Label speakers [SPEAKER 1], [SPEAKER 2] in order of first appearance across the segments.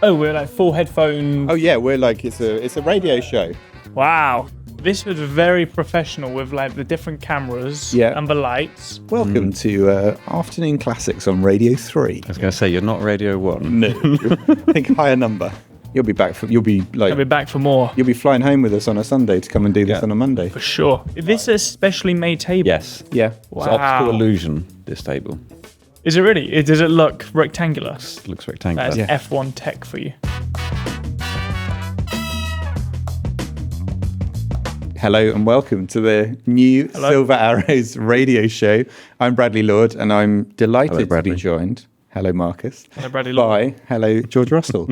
[SPEAKER 1] Oh, we're like full headphone.
[SPEAKER 2] Oh yeah, we're like it's a radio show.
[SPEAKER 1] Wow. This was very professional with like the different cameras and the lights.
[SPEAKER 2] Welcome to Afternoon Classics on Radio 3.
[SPEAKER 3] I was going to say, you're not Radio 1.
[SPEAKER 2] No, I think higher number. You'll be back for. I'll be
[SPEAKER 1] back for more.
[SPEAKER 2] You'll be flying home with us on a Sunday to come and do this on a Monday.
[SPEAKER 1] For sure. Is this a specially made table?
[SPEAKER 3] Yes.
[SPEAKER 2] Yeah.
[SPEAKER 3] Wow. It's optical illusion, this table.
[SPEAKER 1] Is it really? Does it look rectangular?
[SPEAKER 3] It looks rectangular.
[SPEAKER 1] That is F1 tech for you.
[SPEAKER 2] Hello and welcome to the new Silver Arrows radio show. I'm Bradley Lord and I'm delighted to be joined. Hello, Marcus.
[SPEAKER 1] Hello, Bradley Lord.
[SPEAKER 2] Hello, George Russell.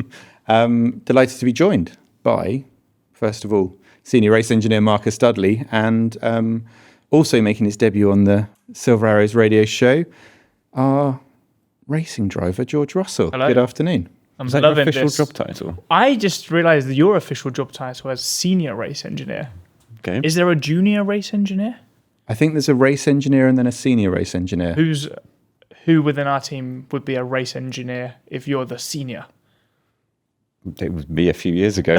[SPEAKER 2] Delighted to be joined by, first of all, senior race engineer Marcus Dudley, and also making his debut on the Silver Arrows radio show, our racing driver, George Russell.
[SPEAKER 1] Hello.
[SPEAKER 2] Good afternoon.
[SPEAKER 3] Is that your official job title?
[SPEAKER 1] I just realised that your official job title is senior race engineer.
[SPEAKER 3] Okay.
[SPEAKER 1] Is there a junior race engineer?
[SPEAKER 2] I think there's a race engineer and then a senior race engineer.
[SPEAKER 1] Who within our team would be a race engineer if you're the senior?
[SPEAKER 3] It was me a few years ago.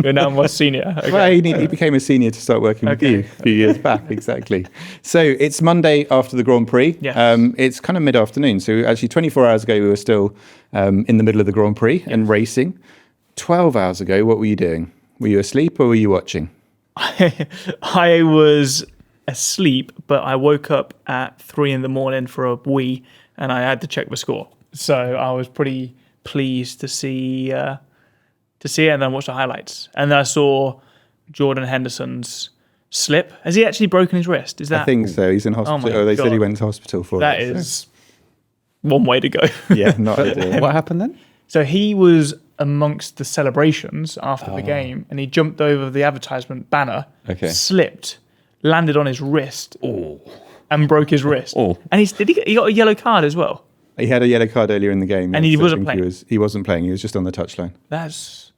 [SPEAKER 1] You're now more senior. Okay.
[SPEAKER 2] Well, he became a senior to start working with you a few years back, exactly. So it's Monday after the Grand Prix.
[SPEAKER 1] Yes.
[SPEAKER 2] It's kind of mid-afternoon. So actually 24 hours ago, we were still in the middle of the Grand Prix and racing. 12 hours ago, what were you doing? Were you asleep or were you watching?
[SPEAKER 1] I was asleep, but I woke up at 3 a.m. for a wee, and I had to check the score. So I was pretty pleased to see it, and then watch the highlights. And then I saw Jordan Henderson's slip. Has he actually broken his wrist? Is that?
[SPEAKER 2] I think so. He's in hospital.
[SPEAKER 1] Oh
[SPEAKER 2] they said he went to hospital for
[SPEAKER 1] that.
[SPEAKER 2] it.
[SPEAKER 1] That is one way to go.
[SPEAKER 2] Yeah, not ideal.
[SPEAKER 3] What happened then?
[SPEAKER 1] So he was amongst the celebrations after the game, and he jumped over the advertisement banner, slipped, landed on his wrist, and broke his wrist. And he got a yellow card as well.
[SPEAKER 2] He had a yellow card earlier in the game.
[SPEAKER 1] And he wasn't playing?
[SPEAKER 2] He wasn't playing. He was just on the touchline.
[SPEAKER 1] That's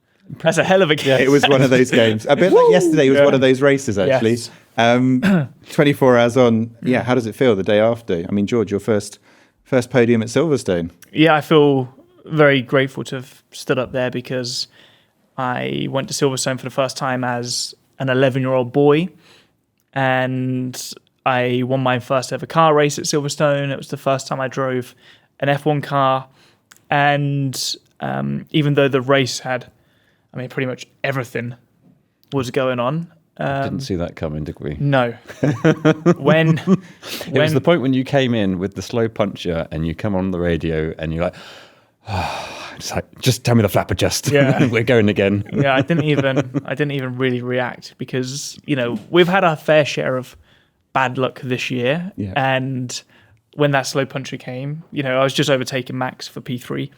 [SPEAKER 1] a hell of a game.
[SPEAKER 2] Yeah, it was one of those games. A bit like yesterday was one of those races, actually.
[SPEAKER 1] Yes.
[SPEAKER 2] 24 hours on. Yeah, how does it feel the day after? I mean, George, your first podium at Silverstone.
[SPEAKER 1] Yeah, I feel very grateful to have stood up there because I went to Silverstone for the first time as an 11-year-old boy, and I won my first ever car race at Silverstone. It was the first time I drove an F1 car, and even though the race had, pretty much everything was going on.
[SPEAKER 3] Didn't see that coming, did we?
[SPEAKER 1] No. It
[SPEAKER 3] was the point when you came in with the slow puncher and you come on the radio and you're like, just tell me the flap adjust.
[SPEAKER 1] Yeah.
[SPEAKER 3] We're going again.
[SPEAKER 1] Yeah, I didn't even really react because, we've had our fair share of bad luck this year.
[SPEAKER 2] Yeah.
[SPEAKER 1] And when that slow puncher came, I was just overtaking Max for P3.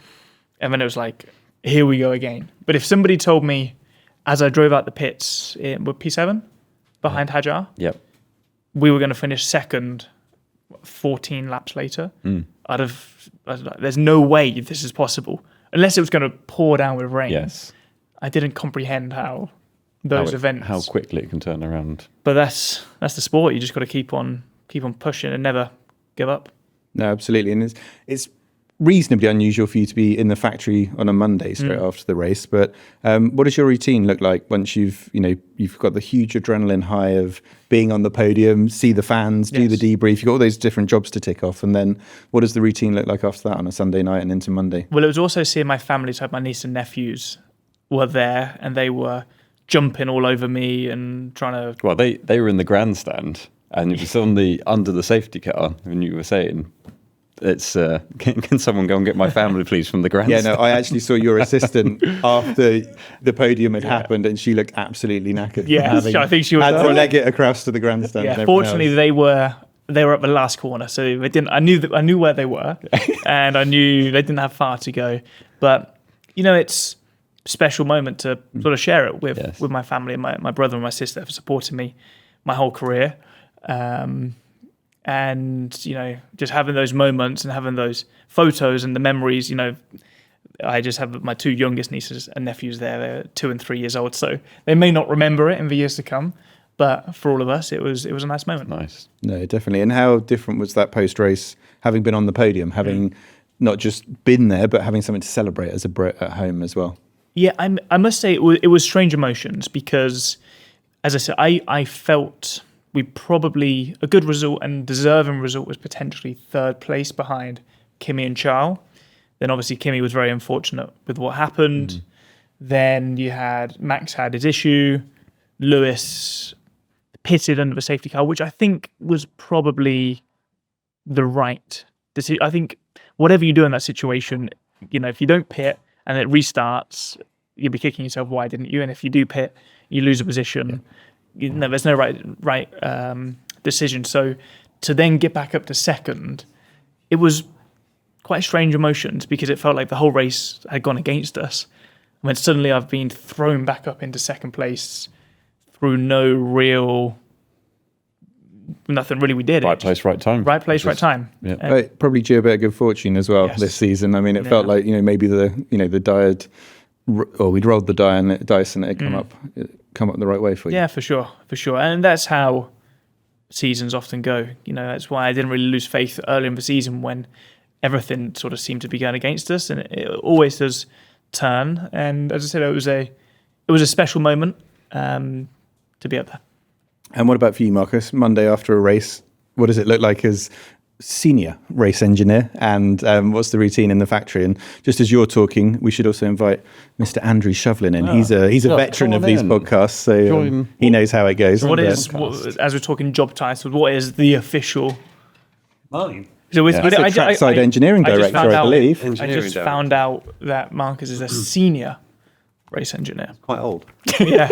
[SPEAKER 1] And then it was like, here we go again. But if somebody told me as I drove out the pits with P7 behind Hajar, we were going to finish second 14 laps later, there's no way this is possible. Unless it was going to pour down with rain.
[SPEAKER 3] Yes.
[SPEAKER 1] I didn't comprehend how events.
[SPEAKER 3] How quickly it can turn around.
[SPEAKER 1] But that's the sport. You just got to keep on pushing and never give up.
[SPEAKER 2] No, absolutely. And it's reasonably unusual for you to be in the factory on a Monday straight after the race. But what does your routine look like once you've got the huge adrenaline high of being on the podium, see the fans, do the debrief, you've got all those different jobs to tick off. And then what does the routine look like after that on a Sunday night and into Monday?
[SPEAKER 1] Well, it was also seeing my family, so my niece and nephews were there and they were jumping all over me and trying to...
[SPEAKER 3] Well, they were in the grandstand and it was under the safety car, and you were saying... It's can someone go and get my family, please, from the grandstand?
[SPEAKER 2] Yeah, no, I actually saw your assistant after the podium had happened, and she looked absolutely knackered.
[SPEAKER 1] Yeah, I think she was
[SPEAKER 2] had to leg it across to the grandstand.
[SPEAKER 1] Yeah, fortunately, they were at the last corner, so they didn't. I knew where they were, and I knew they didn't have far to go. But it's a special moment to sort of share it with my family and my brother and my sister for supporting me my whole career. And, just having those moments and having those photos and the memories, I just have my two youngest nieces and nephews there. They're 2 and 3 years old, so they may not remember it in the years to come. But for all of us, it was a nice moment.
[SPEAKER 3] Nice.
[SPEAKER 2] No, definitely. And how different was that post-race, having been on the podium, having not just been there, but having something to celebrate as a Brit at home as well.
[SPEAKER 1] Yeah, I must say it was strange emotions because, as I said, I felt we probably, a good result and deserving result was potentially third place behind Kimi and Charles. Then obviously Kimi was very unfortunate with what happened. Then you had Max had his issue. Lewis pitted under the safety car, which I think was probably the right decision. I think whatever you do in that situation, if you don't pit and it restarts, you'll be kicking yourself, why didn't you? And if you do pit, you lose a position. There's no right decision. So to then get back up to second, it was quite strange emotions because it felt like the whole race had gone against us. When suddenly I've been thrown back up into second place through nothing really we did.
[SPEAKER 3] Right place, right time.
[SPEAKER 1] Right place, right time.
[SPEAKER 3] Yeah.
[SPEAKER 2] Right, probably due a bit of good fortune as well
[SPEAKER 1] Yes.
[SPEAKER 2] this season. I mean, it felt like maybe the die had, or we'd rolled the dice and it had come up the right way for you.
[SPEAKER 1] Yeah, for sure, and that's how seasons often go. That's why I didn't really lose faith early in the season when everything sort of seemed to be going against us, and it always does turn. And as I said, it was a special moment to be up there.
[SPEAKER 2] And what about for you, Marcus? Monday after a race, what does it look like as senior race engineer? And what's the routine in the factory? And just as you're talking, we should also invite Mr. Andrew Shovlin in. He's a veteran of these podcasts, so he knows how it goes.
[SPEAKER 1] As we're talking job titles, what is the official?
[SPEAKER 4] Mine.
[SPEAKER 1] So
[SPEAKER 2] He's a trackside engineering director, I believe.
[SPEAKER 1] I just found out that Marcus is a senior race engineer.
[SPEAKER 4] Quite old.
[SPEAKER 1] Yeah.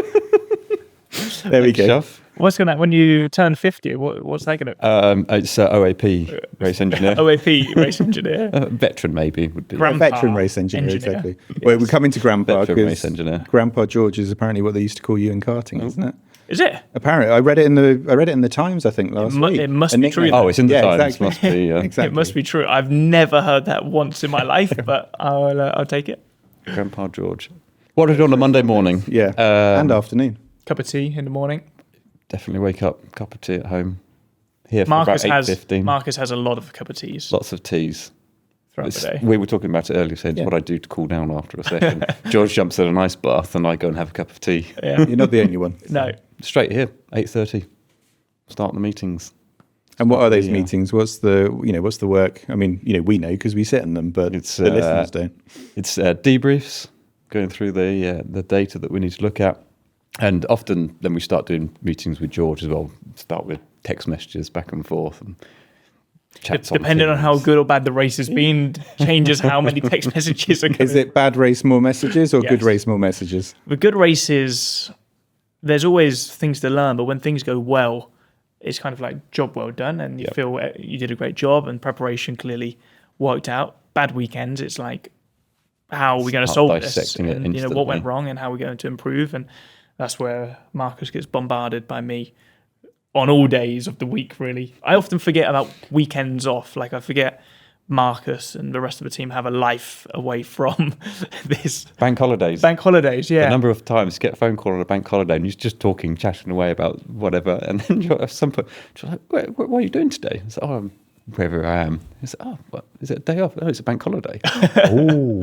[SPEAKER 2] There we go.
[SPEAKER 1] What's going to when you turn 50? What's that going to?
[SPEAKER 3] It's OAP race engineer.
[SPEAKER 1] OAP race engineer.
[SPEAKER 3] Veteran maybe would be.
[SPEAKER 2] Veteran race engineer, exactly. Yes. Well, we're coming to Grandpa
[SPEAKER 3] Veteran race
[SPEAKER 2] because
[SPEAKER 3] engineer.
[SPEAKER 2] Grandpa George is apparently what they used to call you in karting, isn't it?
[SPEAKER 1] Is it?
[SPEAKER 2] Apparently, I read it in the Times. I think last week.
[SPEAKER 1] It must be true.
[SPEAKER 3] Oh, it's in the Times.
[SPEAKER 2] Exactly.
[SPEAKER 3] Must be.
[SPEAKER 2] Exactly.
[SPEAKER 1] It must be true. I've never heard that once in my life, but I'll take it.
[SPEAKER 3] Grandpa George. What are we doing on a Monday morning?
[SPEAKER 2] Yeah, and afternoon.
[SPEAKER 1] Cup of tea in the morning.
[SPEAKER 3] Definitely wake up, cup of tea at home. Here for
[SPEAKER 1] Marcus
[SPEAKER 3] about 8:15.
[SPEAKER 1] Marcus has a lot of cup of teas
[SPEAKER 3] Lots of teas.
[SPEAKER 1] throughout the day.
[SPEAKER 3] We were talking about it earlier, saying what I do to cool down after a session. George jumps in an ice bath and I go and have a cup of tea.
[SPEAKER 1] Yeah.
[SPEAKER 2] You're not the only one.
[SPEAKER 1] No.
[SPEAKER 3] Straight here, 8:30. Start the meetings.
[SPEAKER 2] And what are those meetings? What's the work? I mean, we know because we sit in them, but the listeners don't.
[SPEAKER 3] It's debriefs, going through the data that we need to look at. And often then we start doing meetings with George as well. Start with text messages back and forth and chats.
[SPEAKER 1] Depending on how good or bad the race has been, changes how many text messages are coming.
[SPEAKER 2] Is it bad race, more messages, or
[SPEAKER 1] Yes.
[SPEAKER 2] good race, more messages?
[SPEAKER 1] The good races, there's always things to learn, but when things go well, it's kind of like job well done, and you feel you did a great job, and preparation clearly worked out. Bad weekends, it's like, how are we going to solve this?
[SPEAKER 3] Dissecting it
[SPEAKER 1] And, what
[SPEAKER 3] instantly.
[SPEAKER 1] went wrong, and how are we going to improve? And that's where Marcus gets bombarded by me on all days of the week, really. I often forget about weekends off. Like, I forget Marcus and the rest of the team have a life away from this.
[SPEAKER 3] Bank holidays.
[SPEAKER 1] Bank holidays, yeah.
[SPEAKER 3] The number of times you get a phone call on a bank holiday and you're just talking, chatting away about whatever, and then you're at some point, you're like, what are you doing today? It's like, I'm wherever I am. It's like, what? Is it a day off? No, it's a bank holiday.
[SPEAKER 2] Oh,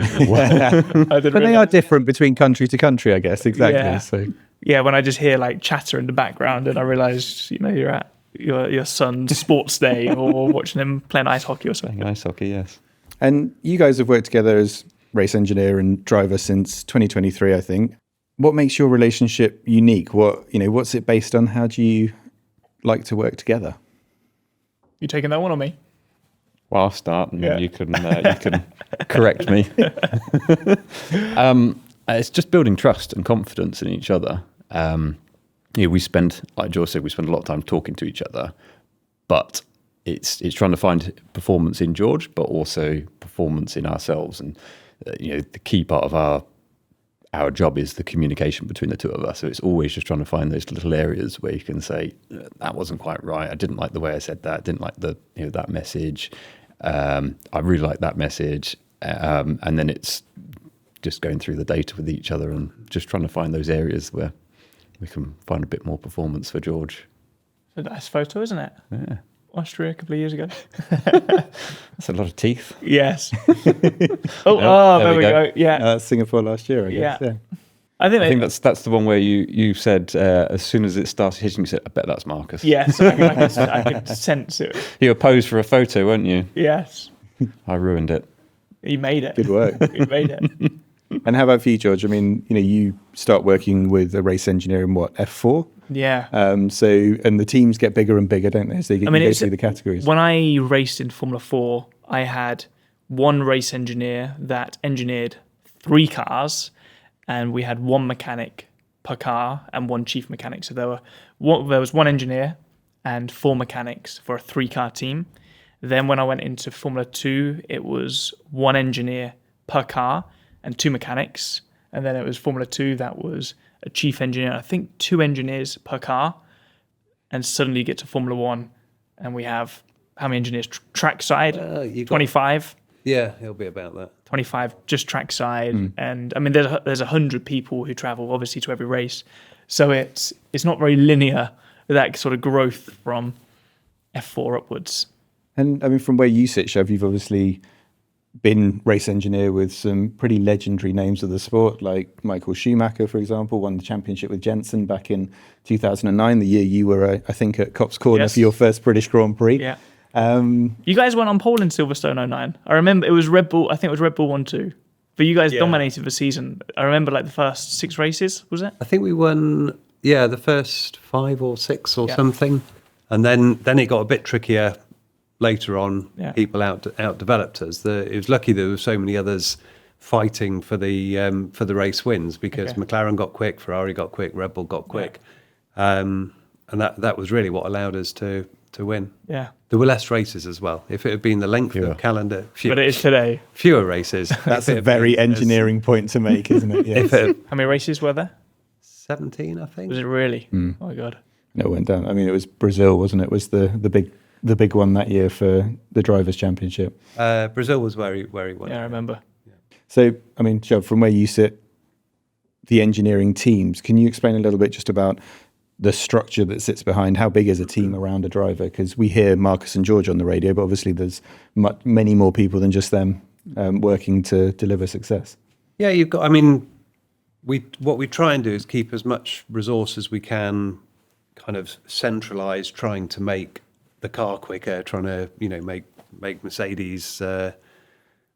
[SPEAKER 2] but they are different between country to country, I guess. Exactly.
[SPEAKER 1] Yeah.
[SPEAKER 2] So
[SPEAKER 1] Yeah, when I just hear like chatter in the background and I realise, you're at your son's sports day or watching him playing ice hockey or something.
[SPEAKER 3] Playing ice hockey, yes.
[SPEAKER 2] And you guys have worked together as race engineer and driver since 2023, I think. What makes your relationship unique? What's it based on? How do you like to work together?
[SPEAKER 1] You taking that one on me?
[SPEAKER 3] Well, I'll start and then you can correct me. It's just building trust and confidence in each other. We spend, like George said, a lot of time talking to each other, but it's trying to find performance in George, but also performance in ourselves. And the key part of our job is the communication between the two of us. So it's always just trying to find those little areas where you can say, that wasn't quite right. I didn't like the way I said that. I didn't like that message. I really like that message. And then it's just going through the data with each other and just trying to find those areas where we can find a bit more performance for George.
[SPEAKER 1] It's a nice photo, isn't it?
[SPEAKER 3] Yeah.
[SPEAKER 1] Austria a couple of years ago.
[SPEAKER 3] That's a lot of teeth.
[SPEAKER 1] Yes.
[SPEAKER 3] There
[SPEAKER 1] There
[SPEAKER 3] we
[SPEAKER 1] we
[SPEAKER 3] go.
[SPEAKER 1] go. Yeah.
[SPEAKER 2] Singapore last year, I guess.
[SPEAKER 1] Yeah.
[SPEAKER 2] Yeah.
[SPEAKER 1] I
[SPEAKER 3] I think that's the one where you said as soon as it started hitting, you said, "I bet that's Marcus."
[SPEAKER 1] Yes, I could sense it.
[SPEAKER 3] You were posed for a photo, weren't you?
[SPEAKER 1] Yes.
[SPEAKER 3] I ruined it.
[SPEAKER 1] You made it.
[SPEAKER 2] Good work.
[SPEAKER 1] You made it.
[SPEAKER 2] And how about for you, George? I mean, you start working with a race engineer in what, F4?
[SPEAKER 1] Yeah.
[SPEAKER 2] And the teams get bigger and bigger, don't they? So you go through the categories.
[SPEAKER 1] When I raced in Formula 4, I had one race engineer that engineered 3 cars, and we had one mechanic per car and one chief mechanic. So there was one engineer and 4 mechanics for a 3-car team. Then when I went into Formula 2, it was one engineer per car and 2 mechanics. And then it was Formula 2, that was a chief engineer, I think 2 engineers per car. And suddenly you get to Formula 1 and we have how many engineers? Trackside, 25.
[SPEAKER 4] Yeah, it'll be about that.
[SPEAKER 1] 25 just trackside. And I mean, there's 100 people who travel obviously to every race. So it's not very linear, that sort of growth from F4 upwards.
[SPEAKER 2] And I mean, from where you sit, Shov, you've obviously been race engineer with some pretty legendary names of the sport, like Michael Schumacher, for example, won the championship with Jensen back in 2009, the year you were, I think, at Copse Corner for your first British Grand Prix.
[SPEAKER 1] Yeah. You guys went on pole in Silverstone 09. I remember it was Red Bull. I think it was Red Bull 1-2. But you guys dominated the season. I remember like the first 6 races, was it?
[SPEAKER 4] I think we won, the first 5 or 6 or something. And then it got a bit trickier later on.
[SPEAKER 1] Yeah.
[SPEAKER 4] People out-developed us. It was lucky there were so many others fighting for the race wins, because McLaren got quick, Ferrari got quick, Red Bull got quick. And that was really what allowed us to win.
[SPEAKER 1] Yeah.
[SPEAKER 4] There were less races as well. If it had been the length of the calendar,
[SPEAKER 1] but it is today.
[SPEAKER 4] fewer races.
[SPEAKER 2] That's a very engineering point to make, isn't it? Yes.
[SPEAKER 1] How many races were there?
[SPEAKER 4] 17, I think.
[SPEAKER 1] Was it really? Oh my God.
[SPEAKER 2] No, it went down. I mean, it was Brazil, wasn't it? Was the big one that year for the Drivers' Championship.
[SPEAKER 4] Brazil was where he won.
[SPEAKER 1] Yeah, I remember.
[SPEAKER 2] So, I mean, Shov, from where you sit, the engineering teams, can you explain a little bit just about the structure that sits behind how big is a team around a driver? Because we hear Marcus and George on the radio, but obviously there's many more people than just them working to deliver success.
[SPEAKER 4] Yeah, you've got. I mean, what we try and do is keep as much resource as we can, kind of centralised, trying to make the car quicker, trying to make Mercedes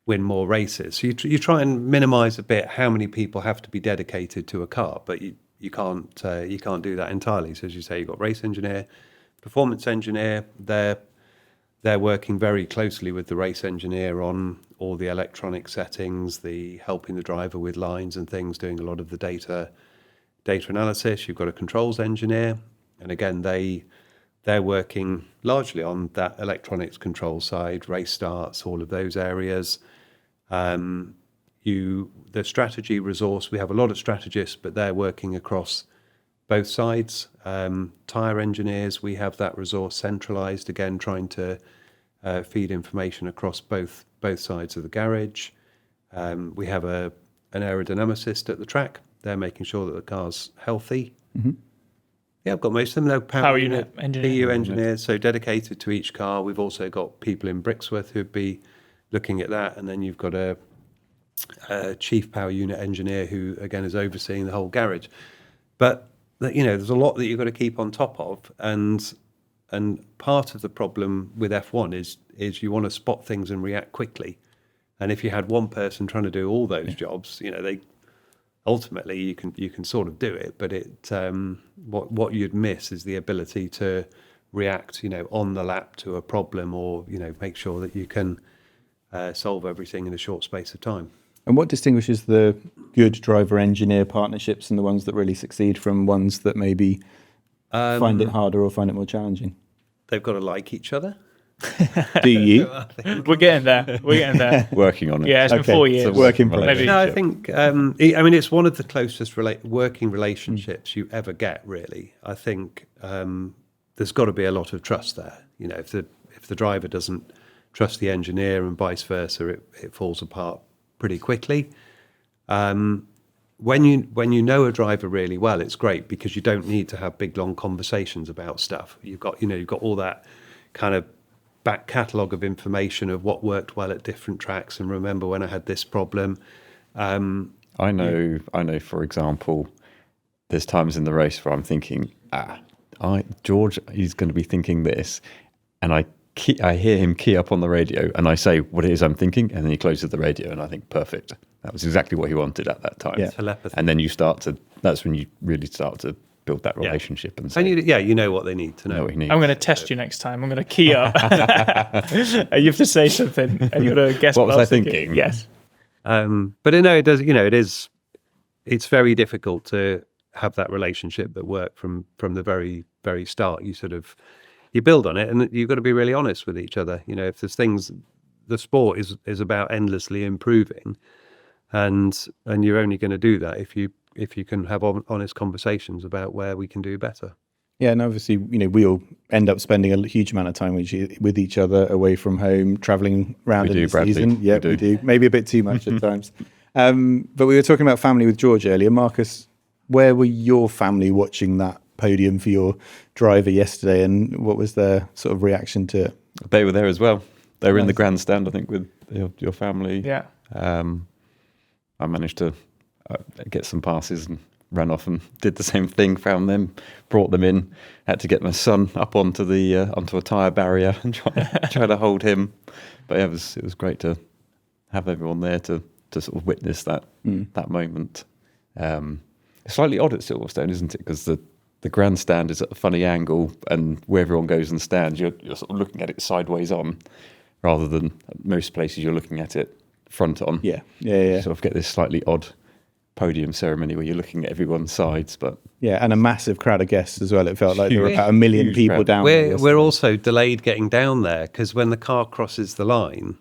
[SPEAKER 4] win more races. So you try and minimise a bit how many people have to be dedicated to a car, but you can't do that entirely. So as you say, you've got race engineer, performance engineer. They're working very closely with the race engineer on all the electronic settings, the helping the driver with lines and things, doing a lot of the data analysis. You've got a controls engineer, and again they're working largely on that electronics control side, race starts, all of those areas. The strategy resource, we have a lot of strategists, but they're working across both sides. Tyre engineers, we have that resource centralised, again, trying to feed information across both sides of the garage. We have an aerodynamicist at the track. They're making sure that the car's healthy. Mm-hmm. Yeah, I've got most of them. No power unit engineer. PU engineers, so dedicated to each car. We've also got people in Brixworth who'd be looking at that, and then you've got a chief power unit engineer who again is overseeing the whole garage. But there's a lot that you've got to keep on top of, and part of the problem with F1 is you want to spot things and react quickly. And if you had one person trying to do all those jobs, they ultimately you can sort of do it, but what you'd miss is the ability to react on the lap to a problem, or make sure that you can solve everything in a short space of time.
[SPEAKER 2] And what distinguishes the good driver-engineer partnerships and the ones that really succeed from ones that maybe find it harder or find it more challenging?
[SPEAKER 4] They've got to like each other.
[SPEAKER 2] Do you?
[SPEAKER 1] We're getting there.
[SPEAKER 3] Working on it.
[SPEAKER 1] Yeah, it's been 4 years.
[SPEAKER 2] So work in progress.
[SPEAKER 4] No, I think, it's one of the closest working relationships you ever get, really. I think there's got to be a lot of trust there. If the driver doesn't trust the engineer and vice versa, it falls apart pretty quickly. When you know a driver really well, it's great because you don't need to have big long conversations about stuff. You've got all that kind of back catalogue of information of what worked well at different tracks, and remember when I had this problem.
[SPEAKER 3] I know, for example, there's times in the race where I'm thinking, George, he's going to be thinking this, and I hear him key up on the radio, and I say what it is I'm thinking, and then he closes the radio, and I think, perfect. That was exactly what he wanted at that time.
[SPEAKER 2] Yeah.
[SPEAKER 4] Telepathy.
[SPEAKER 3] And then that's when you really start to build that relationship. And say,
[SPEAKER 4] you know what they need to know.
[SPEAKER 3] what he needs.
[SPEAKER 1] I'm going to test you next time. I'm going to key up. You have to say something, and you've got to guess
[SPEAKER 3] What
[SPEAKER 1] what
[SPEAKER 3] was I
[SPEAKER 1] was
[SPEAKER 3] thinking?
[SPEAKER 1] Yes.
[SPEAKER 4] But no, it does. It is. It's very difficult to have that relationship that worked from the very, very start. You build on it, and you've got to be really honest with each other. If there's things, the sport is about endlessly improving, and you're only going to do that if you can have honest conversations about where we can do better.
[SPEAKER 2] Yeah, and obviously, we all end up spending a huge amount of time with each other, away from home, travelling around in the season. Yeah, we do. Maybe a bit too much at times. But we were talking about family with George earlier. Marcus, where were your family watching that podium for your driver yesterday, and what was their sort of reaction to it?
[SPEAKER 3] They were there as well. They were in the grandstand, I think, with your family.
[SPEAKER 1] Yeah.
[SPEAKER 3] I managed to get some passes and ran off and did the same thing, found them, brought them in, had to get my son up onto a tyre barrier and try to hold him. But yeah, it was great to have everyone there to sort of witness that moment. It's slightly odd at Silverstone, isn't it? Because the grandstand is at a funny angle, and where everyone goes and stands, you're sort of looking at it sideways on, rather than most places you're looking at it front on.
[SPEAKER 2] Yeah.
[SPEAKER 3] You sort of get this slightly odd podium ceremony where you're looking at everyone's sides, but
[SPEAKER 2] and a massive crowd of guests as well. It felt like there were about 1 million people down there.
[SPEAKER 4] We're also delayed getting down there because when the car crosses the line,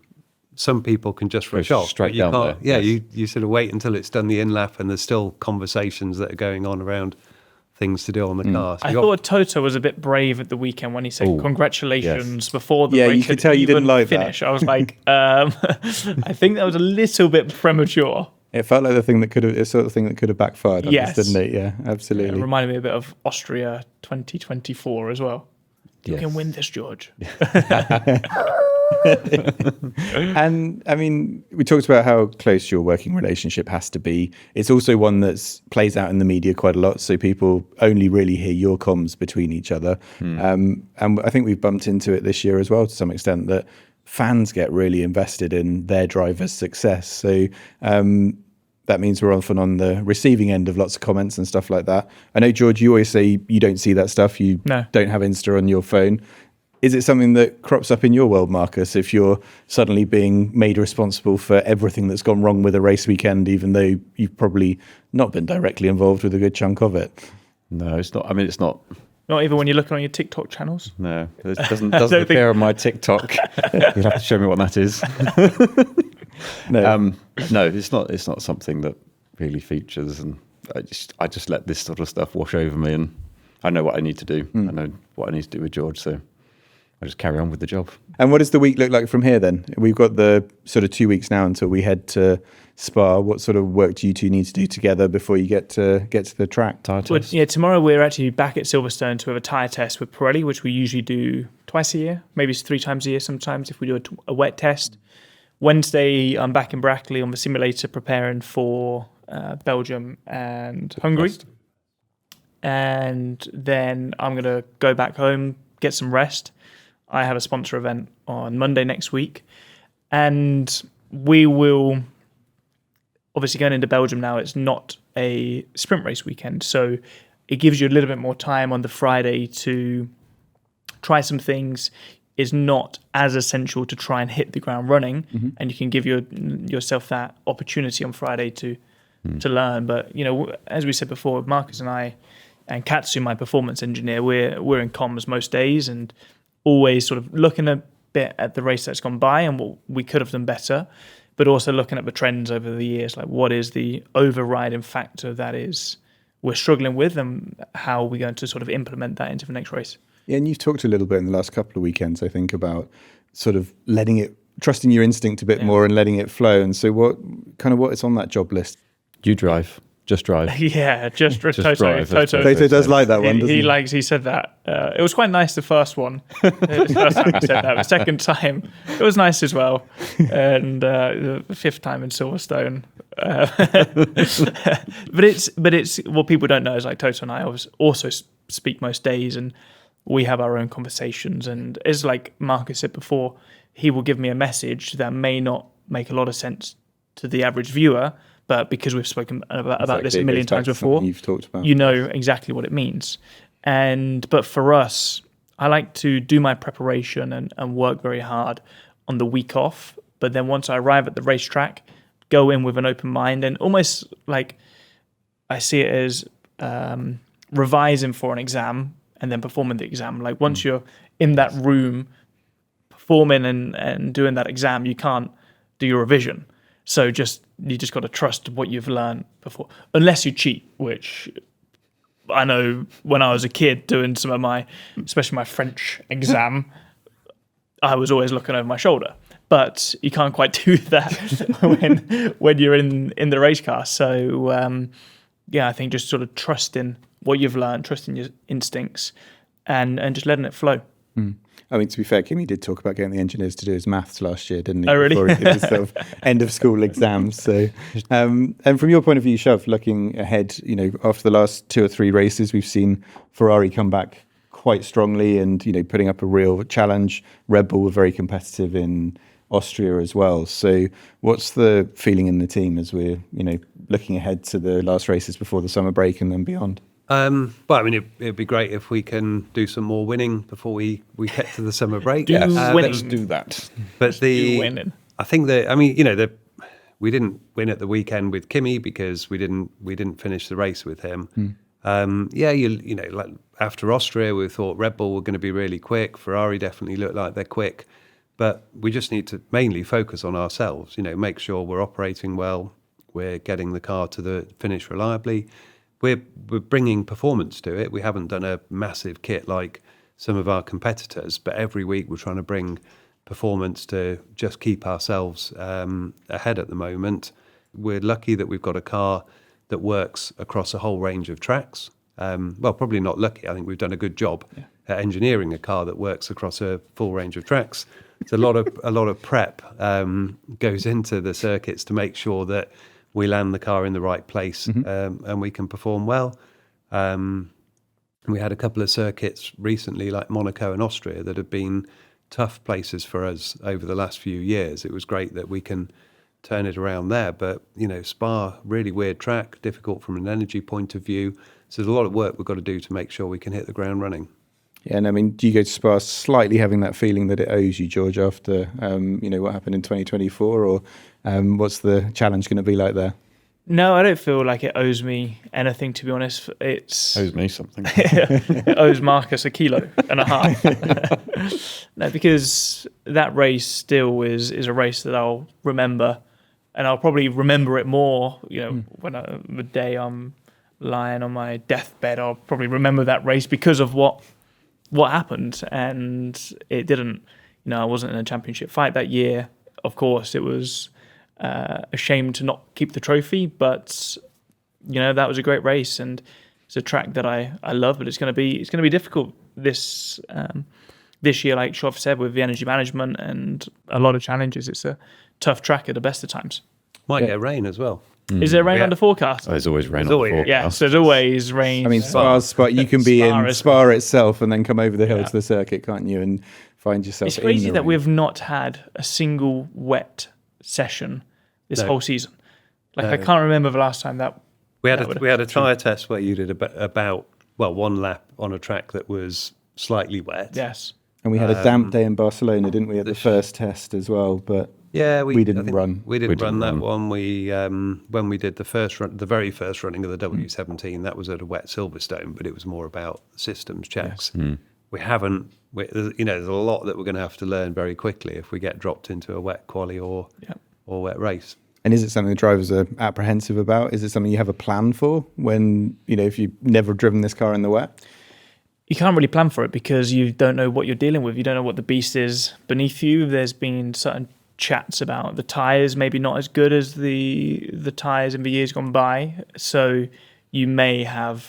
[SPEAKER 4] some people can just rush off.
[SPEAKER 3] Straight down there.
[SPEAKER 4] Yeah,
[SPEAKER 3] yes.
[SPEAKER 4] you sort of wait until it's done the in-lap, and there's still conversations that are going on around things to do on the car. So
[SPEAKER 1] I thought Toto was a bit brave at the weekend when he said congratulations before the
[SPEAKER 2] Yeah,
[SPEAKER 1] race
[SPEAKER 2] you could tell you didn't like that.
[SPEAKER 1] finish. I was like, I think that was a little bit premature.
[SPEAKER 2] It felt like the sort of thing that could have backfired on
[SPEAKER 1] Yes.
[SPEAKER 2] us, didn't it? Yeah, absolutely.
[SPEAKER 1] It reminded me a bit of Austria 2024 as well. You
[SPEAKER 3] Yes.
[SPEAKER 1] can win this, George.
[SPEAKER 2] And I mean, we talked about how close your working relationship has to be. It's also one that plays out in the media quite a lot, so people only really hear your comms between each other. And I think we've bumped into it this year as well to some extent, that fans get really invested in their driver's success. So that means we're often on the receiving end of lots of comments and stuff like that. I know, George, you always say you don't see that stuff. You don't have Insta on your phone. Is it something that crops up in your world, Marcus, if you're suddenly being made responsible for everything that's gone wrong with a race weekend, even though you've probably not been directly involved with a good chunk of it?
[SPEAKER 3] No, it's not. I mean, it's not.
[SPEAKER 1] Not even when you're looking on your TikTok channels.
[SPEAKER 3] No, it doesn't appear on my TikTok. You'll have to show me what that is.
[SPEAKER 2] No.
[SPEAKER 3] No, it's not. It's not something that really features, and I just let this sort of stuff wash over me, and I know what I need to do. I know what I need to do with George, so I just carry on with the job.
[SPEAKER 2] And what does the week look like from here then? We've got the sort of 2 weeks now until we head to Spa. What sort of work do you two need to do together before you get to the track?
[SPEAKER 3] Tyre
[SPEAKER 1] Well,
[SPEAKER 3] test.
[SPEAKER 1] yeah, tomorrow we're actually back at Silverstone to have a tyre test with Pirelli, which we usually do twice a year, maybe it's 3 times a year sometimes if we do a wet test. Wednesday, I'm back in Brackley on the simulator preparing for Belgium and Hungary. And then I'm going to go back home, get some rest. I have a sponsor event on Monday next week. And we will, obviously going into Belgium now, it's not a sprint race weekend. So it gives you a little bit more time on the Friday to try some things. Is not as essential to try and hit the ground running, and you can give yourself that opportunity on Friday to learn. But as we said before, Marcus and I, and Katsu, my performance engineer, we're in comms most days and always sort of looking a bit at the race that's gone by and what we could have done better, but also looking at the trends over the years, like what is the overriding factor that is we're struggling with, and how are we going to sort of implement that into the next race.
[SPEAKER 2] Yeah, and you've talked a little bit in the last couple of weekends, I think, about sort of trusting your instinct a bit more and letting it flow. And so what is on that job list?
[SPEAKER 3] You drive. Just drive.
[SPEAKER 1] Yeah, just
[SPEAKER 3] Just
[SPEAKER 1] Toto.
[SPEAKER 3] drive.
[SPEAKER 2] Toto does like that one, doesn't he?
[SPEAKER 1] He said that. It was quite nice the first one. The first time he said that. The second time, it was nice as well. And the fifth time in Silverstone. But it's what people don't know is like Toto and I also speak most days, and we have our own conversations. And it's like Marcus said before, he will give me a message that may not make a lot of sense to the average viewer, but because we've spoken about this a million times before,
[SPEAKER 2] you've talked about,
[SPEAKER 1] you know exactly what it means. But for us, I like to do my preparation and work very hard on the week off. But then once I arrive at the racetrack, go in with an open mind, and almost like I see it as revising for an exam and then performing the exam. Like once you're in that room performing and doing that exam, you can't do your revision. So you just got to trust what you've learned before, unless you cheat, which I know when I was a kid doing some of especially my French exam, I was always looking over my shoulder. But you can't quite do that when you're in the race car. So I think just sort of trusting what you've learned, trusting your instincts, and just letting it flow.
[SPEAKER 2] I mean, to be fair, Kimi did talk about getting the engineers to do his maths last year, didn't he?
[SPEAKER 1] Oh, really?
[SPEAKER 2] Before he did his sort of end of school exams. So, and from your point of view, Shov, looking ahead, after the last 2 or 3 races, we've seen Ferrari come back quite strongly and, putting up a real challenge. Red Bull were very competitive in Austria as well. So what's the feeling in the team as we're, looking ahead to the last races before the summer break and then beyond?
[SPEAKER 4] Well, I mean, it'd be great if we can do some more winning before we get to the summer break.
[SPEAKER 3] Let's do that.
[SPEAKER 4] But
[SPEAKER 1] winning.
[SPEAKER 4] I think that, we didn't win at the weekend with Kimi because we didn't finish the race with him. Like after Austria, we thought Red Bull were going to be really quick. Ferrari definitely looked like they're quick, but we just need to mainly focus on ourselves. Make sure we're operating well, we're getting the car to the finish reliably. We're bringing performance to it. We haven't done a massive kit like some of our competitors, but every week we're trying to bring performance to just keep ourselves ahead at the moment. We're lucky that we've got a car that works across a whole range of tracks. Well, probably not lucky. I think we've done a good job at engineering a car that works across a full range of tracks. It's a lot of prep goes into the circuits to make sure that we land the car in the right place and we can perform well. We had a couple of circuits recently, like Monaco and Austria, that have been tough places for us over the last few years. It was great that we can turn it around there. But, Spa, really weird track, difficult from an energy point of view. So there's a lot of work we've got to do to make sure we can hit the ground running.
[SPEAKER 2] Yeah, and I mean, do you go to Spa slightly having that feeling that it owes you, George, after what happened in 2024, or what's the challenge going to be like there?
[SPEAKER 1] No, I don't feel like it owes me anything, to be honest. It
[SPEAKER 3] Owes me something.
[SPEAKER 1] It owes Marcus 1.5 kilos. No, because that race still is a race that I'll remember, and I'll probably remember it more. When the day I'm lying on my deathbed, I'll probably remember that race because of what happened, and it didn't. I wasn't in a championship fight that year. Of course, it was a shame to not keep the trophy, but that was a great race, and it's a track that I love. But it's going to be difficult this year, like Shov said, with the energy management and a lot of challenges. It's a tough track at the best of times.
[SPEAKER 4] Might get rain as well.
[SPEAKER 1] Is there rain on the forecast?
[SPEAKER 3] Oh, there's always rain on the forecast.
[SPEAKER 1] Yeah, so there's always rain.
[SPEAKER 2] I mean, Spa, you can be in Spa itself and then come over the hill to the circuit, can't you, and find yourself
[SPEAKER 1] It's crazy
[SPEAKER 2] in the
[SPEAKER 1] that
[SPEAKER 2] rain.
[SPEAKER 1] we've not had a single wet session this whole season. I can't remember the last time that
[SPEAKER 4] we had a tyre test where you did about one lap on a track that was slightly wet.
[SPEAKER 1] Yes.
[SPEAKER 2] And we had a damp day in Barcelona, didn't we, at the first test as well? But we didn't run.
[SPEAKER 4] We didn't run that one. We when we did the very first running of the W17, that was at a wet Silverstone, but it was more about systems checks. Yes. We haven't. There's a lot that we're going to have to learn very quickly if we get dropped into a wet quali or wet race.
[SPEAKER 2] And is it something the drivers are apprehensive about? Is it something you have a plan for when, if you've never driven this car in the wet?
[SPEAKER 1] You can't really plan for it because you don't know what you're dealing with. You don't know what the beast is beneath you. There's been certain chats about the tyres maybe not as good as the tyres in the years gone by. So you may have,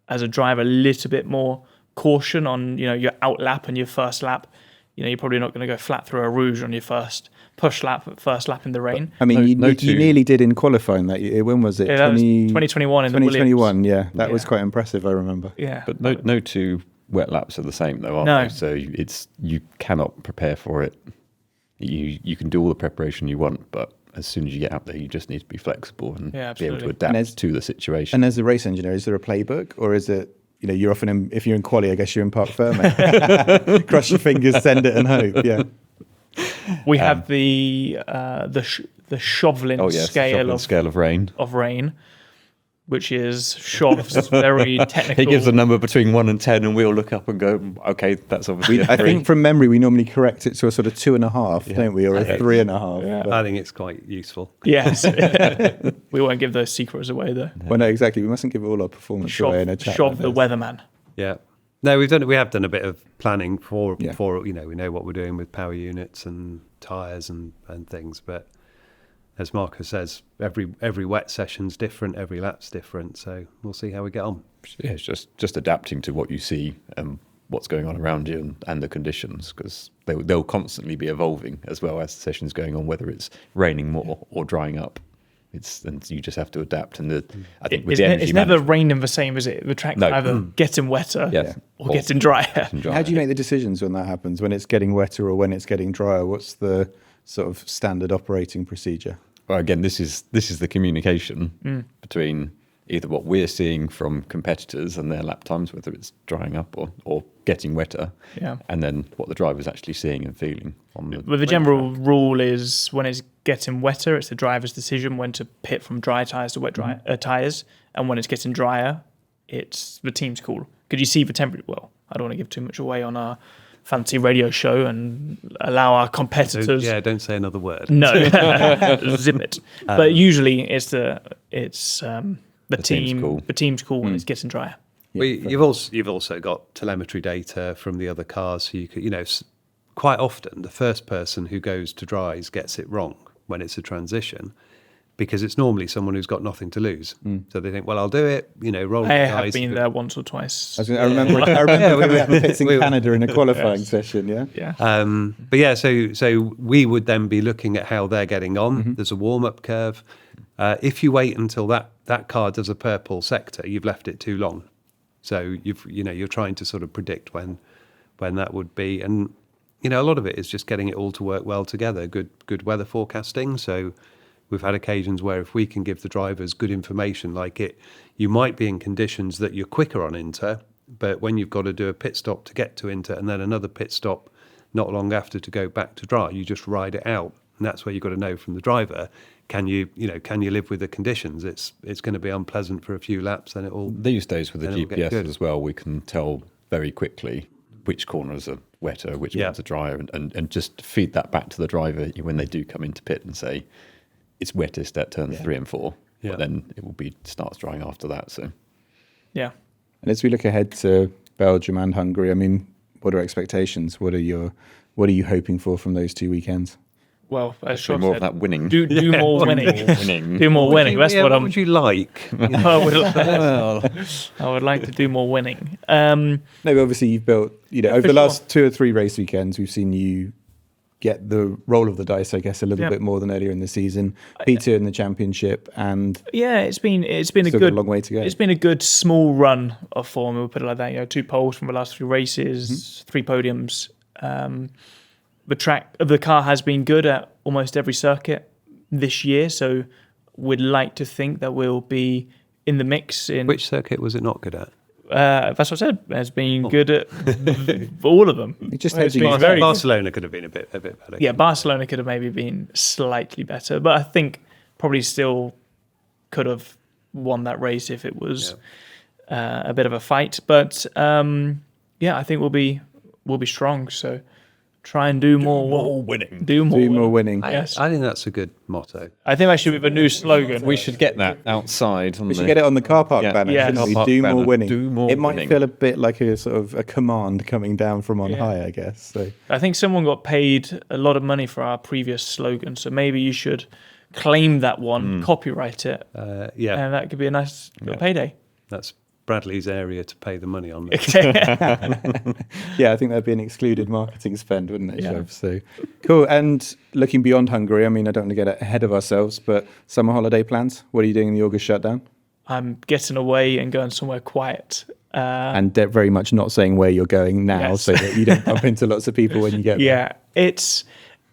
[SPEAKER 1] as a driver, a little bit more caution on your out lap and your first lap. You're probably not going to go flat through a rouge on your first push lap, first lap in the rain.
[SPEAKER 2] I mean, you nearly did in qualifying that year. When was it?
[SPEAKER 1] Yeah, that was 2021 in the Williams.
[SPEAKER 2] 2021, yeah. That was quite impressive, I remember.
[SPEAKER 1] Yeah.
[SPEAKER 3] But no two wet laps are the same, though, are
[SPEAKER 1] No.
[SPEAKER 3] they? So you cannot prepare for it. You can do all the preparation you want, but as soon as you get out there, you just need to be flexible and be able to adapt to the situation.
[SPEAKER 2] And as a race engineer, is there a playbook, or is it, you're often if you're in quali, I guess you're in parc ferme. Cross your fingers, send it, and hope. Yeah.
[SPEAKER 1] We have the Chauvelin
[SPEAKER 3] scale of rain.
[SPEAKER 1] Which is Shov's very technical.
[SPEAKER 3] He gives a number between 1 and 10, and we'll look up and go, okay, that's obviously
[SPEAKER 2] I think from memory, we normally correct it to a sort of 2.5, don't we, or a 3.5.
[SPEAKER 1] Yeah.
[SPEAKER 4] I think it's quite useful.
[SPEAKER 1] Yes. We won't give those secrets away, though.
[SPEAKER 2] Well, no, exactly. We mustn't give all our performance away in a chat.
[SPEAKER 1] Shov the weatherman.
[SPEAKER 4] Yeah. No, we have done a bit of planning for we know what we're doing with power units and tyres and things, but as Marcus says, every wet session's different, every lap's different, so we'll see how we get on.
[SPEAKER 3] Yeah, it's just adapting to what you see and what's going on around you and the conditions, because they'll constantly be evolving as well as the session's going on, whether it's raining more or drying up. And you just have to adapt. And I think with
[SPEAKER 1] it's never raining the same, is it? The track's either getting wetter or getting drier.
[SPEAKER 2] How do you make the decisions when that happens? When it's getting wetter or when it's getting drier? What's the sort of standard operating procedure?
[SPEAKER 3] Well, again, this is the communication between either what we're seeing from competitors and their lap times, whether it's drying up or getting wetter, and then what the driver's actually seeing and feeling on the.
[SPEAKER 1] But the general rule is when it's getting wetter, it's the driver's decision when to pit from dry tyres to wet tyres, and when it's getting drier, it's the team's call. Could you see the temperature? Well, I don't want to give too much away on our fancy radio show and allow our competitors.
[SPEAKER 4] Don't say another word.
[SPEAKER 1] No, zip it. But usually it's the team's call when it's getting drier.
[SPEAKER 4] Yeah, you've also got telemetry data from the other cars, so you could, quite often the first person who goes to dries gets it wrong when it's a transition, because it's normally someone who's got nothing to lose. So they think, well, I'll do it, roll the
[SPEAKER 1] I
[SPEAKER 4] dice.
[SPEAKER 1] have been there once or twice.
[SPEAKER 2] I remember coming out of pits in Canada in a qualifying session,
[SPEAKER 4] But yeah, so we would then be looking at how they're getting on. There's a warm-up curve. If you wait until that car does a purple sector, you've left it too long. So you're trying to sort of predict when that would be, and a lot of it is just getting it all to work well together. Good weather forecasting. So we've had occasions where if we can give the drivers good information, you might be in conditions that you're quicker on Inter, but when you've got to do a pit stop to get to Inter and then another pit stop not long after to go back to dry, you just ride it out, and that's where you've got to know from the driver. Can you live with the conditions? It's going to be unpleasant for a few laps, and it'll.
[SPEAKER 3] These days with the GPS as well, we can tell very quickly which corners are wetter, which ones are drier, and just feed that back to the driver when they do come into pit and say it's wettest at turns 3 and 4. But then it will starts drying after that. So
[SPEAKER 2] And as we look ahead to Belgium and Hungary, I mean, what are expectations? What are you hoping for from those 2 weekends?
[SPEAKER 1] Well, as Shov
[SPEAKER 3] more
[SPEAKER 1] said,
[SPEAKER 3] of that winning.
[SPEAKER 1] Do more winning. Do more winning. That's what
[SPEAKER 4] would you like?
[SPEAKER 1] I would like to do more winning.
[SPEAKER 2] No, but obviously you've built, over the last 2 or 3 race weekends, we've seen you get the roll of the dice, I guess, a little bit more than earlier in the season. P2 in the championship, and
[SPEAKER 1] it's been a
[SPEAKER 2] long way to go.
[SPEAKER 1] It's been a good small run of form. We'll put it like that. 2 poles from the last 3 races, 3 podiums. The car has been good at almost every circuit this year, so we'd like to think that we'll be in the mix.
[SPEAKER 4] Which circuit was it not good at?
[SPEAKER 1] That's what I said. Has been good at all of them.
[SPEAKER 4] Barcelona could have been a bit better.
[SPEAKER 1] Yeah, Barcelona could have maybe been slightly better, but I think probably still could have won that race if it was a bit of a fight. But I think we'll be strong. So try and do more
[SPEAKER 3] winning.
[SPEAKER 1] Do more
[SPEAKER 2] Do more
[SPEAKER 1] winning.
[SPEAKER 2] winning.
[SPEAKER 1] Yes.
[SPEAKER 4] I think that's a good motto.
[SPEAKER 1] I think that should be the new slogan.
[SPEAKER 3] We should get that outside.
[SPEAKER 2] We should get it on the car park banner.
[SPEAKER 1] Yeah.
[SPEAKER 2] Shouldn't we?
[SPEAKER 3] Car park
[SPEAKER 2] Do more
[SPEAKER 3] banner.
[SPEAKER 2] winning.
[SPEAKER 3] Do more
[SPEAKER 2] It might
[SPEAKER 3] winning.
[SPEAKER 2] feel a bit like a sort of a command coming down from on
[SPEAKER 1] Yeah.
[SPEAKER 2] high, I guess. So
[SPEAKER 1] I think someone got paid a lot of money for our previous slogan, so maybe you should claim that one, copyright it,
[SPEAKER 4] Yeah,
[SPEAKER 1] and that could be a nice little payday.
[SPEAKER 4] that's Bradley's area to pay the money on.
[SPEAKER 2] yeah, I think that'd be an excluded marketing spend, wouldn't it,
[SPEAKER 1] Yeah.
[SPEAKER 2] Shov? So cool. And looking beyond Hungary, I mean, I don't want to get ahead of ourselves, but summer holiday plans? What are you doing in the August shutdown?
[SPEAKER 1] I'm getting away and going somewhere quiet.
[SPEAKER 2] And very much not saying where you're going now,
[SPEAKER 1] Yes.
[SPEAKER 2] so that you don't bump into lots of people when you get there.
[SPEAKER 1] Yeah, it's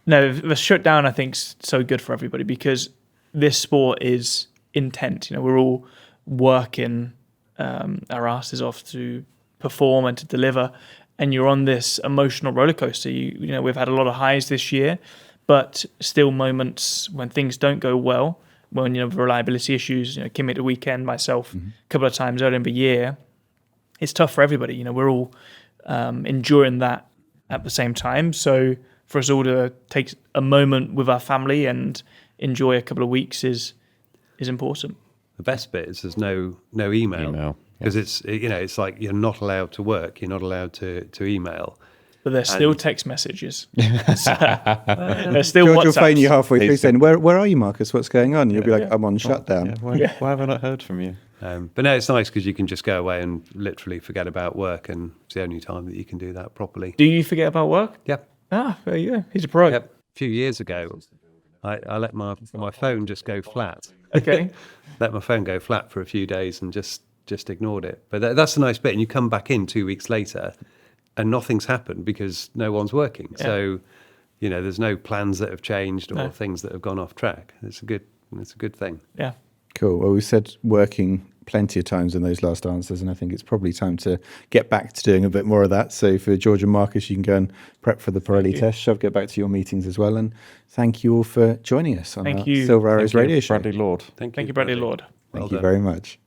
[SPEAKER 1] no the shutdown. I think is so good for everybody because this sport is intense. We're all working our asses off to perform and to deliver, and you're on this emotional roller coaster. We've had a lot of highs this year, but still moments when things don't go well. When reliability issues. Kim at the weekend, myself a couple of times earlier in the year. It's tough for everybody. We're all enduring that at the same time. So for us all to take a moment with our family and enjoy a couple of weeks is important.
[SPEAKER 4] The best bit is there's no email because it's like you're not allowed to work, you're not allowed to email.
[SPEAKER 1] But there's still text messages. There's still
[SPEAKER 2] George will
[SPEAKER 1] WhatsApps.
[SPEAKER 2] phone you halfway through saying, where are you, Marcus? What's going on? You'll be like, I'm on shutdown.
[SPEAKER 3] Why have I not heard from you?
[SPEAKER 4] But no, it's nice because you can just go away and literally forget about work, and it's the only time that you can do that properly.
[SPEAKER 1] Do you forget about work?
[SPEAKER 4] Yep.
[SPEAKER 1] There you go. He's a pro.
[SPEAKER 4] Yep. A few years ago, I let my phone just go flat.
[SPEAKER 1] Okay.
[SPEAKER 4] Let my phone go flat for a few days and just ignored it. But that's the nice bit. And you come back in 2 weeks later and nothing's happened because no one's working.
[SPEAKER 1] Yeah.
[SPEAKER 4] So, there's no plans that have changed or
[SPEAKER 1] No.
[SPEAKER 4] things that have gone off track. It's a good thing.
[SPEAKER 1] Yeah.
[SPEAKER 2] Cool. Well, we said working plenty of times in those last answers, and I think it's probably time to get back to doing a bit more of that. So for George and Marcus, you can go and prep for the Pirelli test. Shov, get back to your meetings as well. And thank you all for joining us on
[SPEAKER 1] Thank
[SPEAKER 2] our
[SPEAKER 1] you.
[SPEAKER 2] Silver Arrows
[SPEAKER 3] Thank you,
[SPEAKER 2] radio show.
[SPEAKER 3] Bradley Lord.
[SPEAKER 1] Thank you, Bradley Lord.
[SPEAKER 2] Thank
[SPEAKER 4] Well
[SPEAKER 2] you
[SPEAKER 4] done.
[SPEAKER 2] very much.